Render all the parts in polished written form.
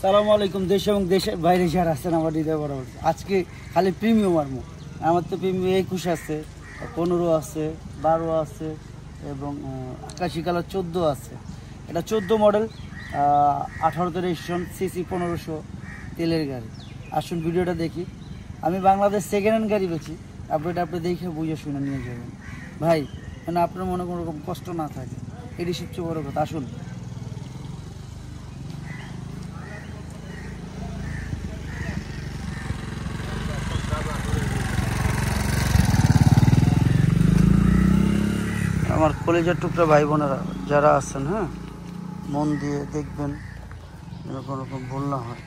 সালামু আলাইকুম। দেশ এবং দেশের বাইরে যারা আছেন আমার হৃদয় বরাবর, আজকে খালি প্রিমিয়াম আরমো। আমার তো প্রিমিয়াম 21 আছে, 15 আছে, 12 আছে এবং আকাশি কালার 14 আছে। এটা 14 মডেল, 18তে রেজিস্ট্রেশন, সিসি 1500, তেলের গাড়ি। আসুন ভিডিওটা দেখি। আমি বাংলাদেশ সেকেন্ড হ্যান্ড গাড়ি বেচি, আপনি দেখে বুঝে শুনে নিয়ে যাবেন ভাই, মানে আপনার মনে কোনো রকম কষ্ট না থাকে, এটি সবচেয়ে বড় কথা। আসুন। আমার কলেজের টুকরা ভাই বোনেরা যারা আছেন, হ্যাঁ, মন দিয়ে দেখবেন যেন কোনো রকম ভুল না হয়।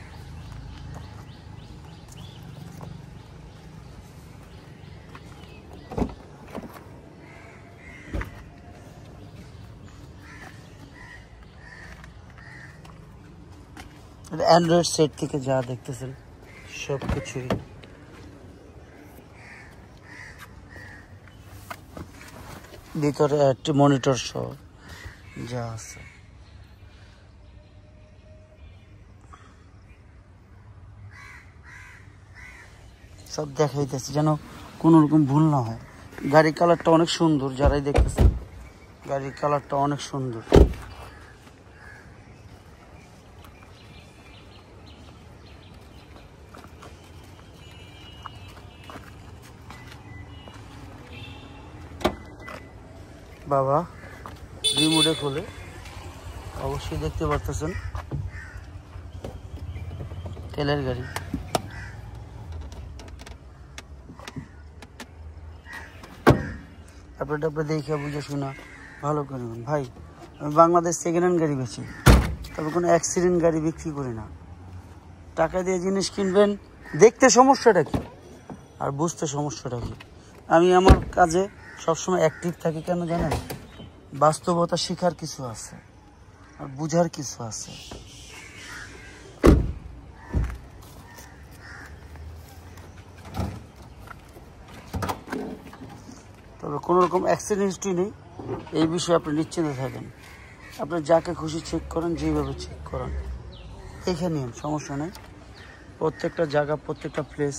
অ্যান্ড্রয়েড সেট থেকে যা দেখতেছেন সব কিছুই ভিতরে একটি মনিটর সহ যা আছে। সব দেখাইতেছি যেন কোনো রকম ভুল না হয়। গাড়ির কালারটা অনেক সুন্দর, যারাই দেখতেছেন গাড়ির কালারটা অনেক সুন্দর। বাবা রিমোটে খোলে, অবশ্যই দেখতে পারতেছেন তেলের গাড়ি। আপনি দেখে বুঝে শোনা ভালো করবেন ভাই। আমি বাংলাদেশ সেকেন্ড হ্যান্ড গাড়ি বেচি, তবে কোনো অ্যাক্সিডেন্ট গাড়ি বিক্রি করি না। টাকা দিয়ে জিনিস কিনবেন, দেখতে সমস্যাটা কি আর বুঝতে সমস্যাটা কি। আমি আমার কাজে সবসময় অ্যাক্টিভ থাকি, কেন জানেন? বাস্তবতা শেখার কিছু আছে আর বুঝার কিছু আছে। তবে কোনো রকম অ্যাক্সিডেন্ট হিস্ট্রি নেই, এই বিষয়ে আপনি নিশ্চিন্ত থাকেন। আপনি যাকে খুশি চেক করেন, যেভাবে চেক করেন দেখে নিন, সমস্যা নেই। প্রত্যেকটা জায়গা, প্রত্যেকটা প্লেস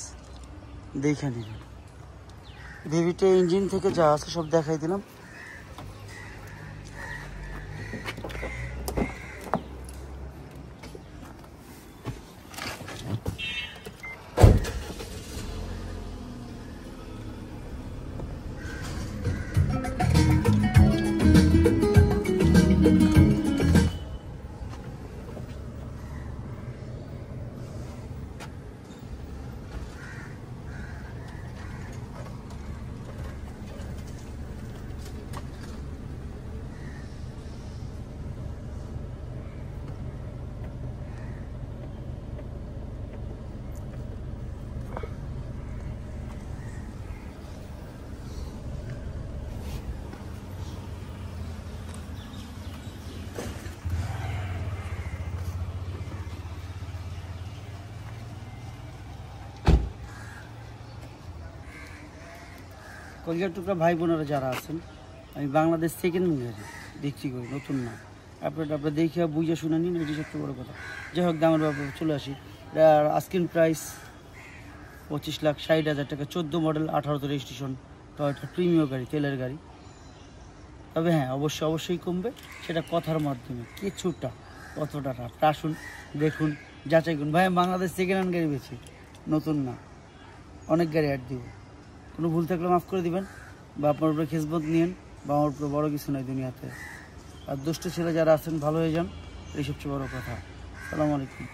দেখে নিন। ভিভিটে ইঞ্জিন থেকে যা আছে সব দেখাই দিলাম। কলকাতার টুকরা ভাই বোনেরা যারা আছেন, আমি বাংলাদেশ সেকেন্ড হ্যান্ড গাড়ি বিক্রি করি, নতুন না। আপনি দেখে বুঝে শুনে নিন, এটি সবচেয়ে বড় কথা। যাই হোক, দামের ব্যাপারে চলে আসি। এটার আস্কিং প্রাইস 25,60,000 টাকা। 14 মডেল, 18তে রেজিস্ট্রেশন, টয়োটা প্রিমিয়াম গাড়ি, তেলের গাড়ি। তবে হ্যাঁ, অবশ্যই কমবে, সেটা কথার মাধ্যমে কিছুটা, কতটা না। আসুন দেখুন, যাচাই করুন। ভাই বাংলাদেশ সেকেন্ড হ্যান্ড গাড়ি বেশি, নতুন না। অনেক গাড়ি অ্যাড দিব, কোনো ভুল থাকলে মাফ করে দিবেন, বা আপনার উপরে খেজমত নিয়েন, বা আমার উপরে বড় কিছু নাই দুনিয়াতে। আর দুষ্ট ছেলে যারা আছেন ভালো হয়ে যান, এই সবচেয়ে বড় কথা। আসসালামু আলাইকুম।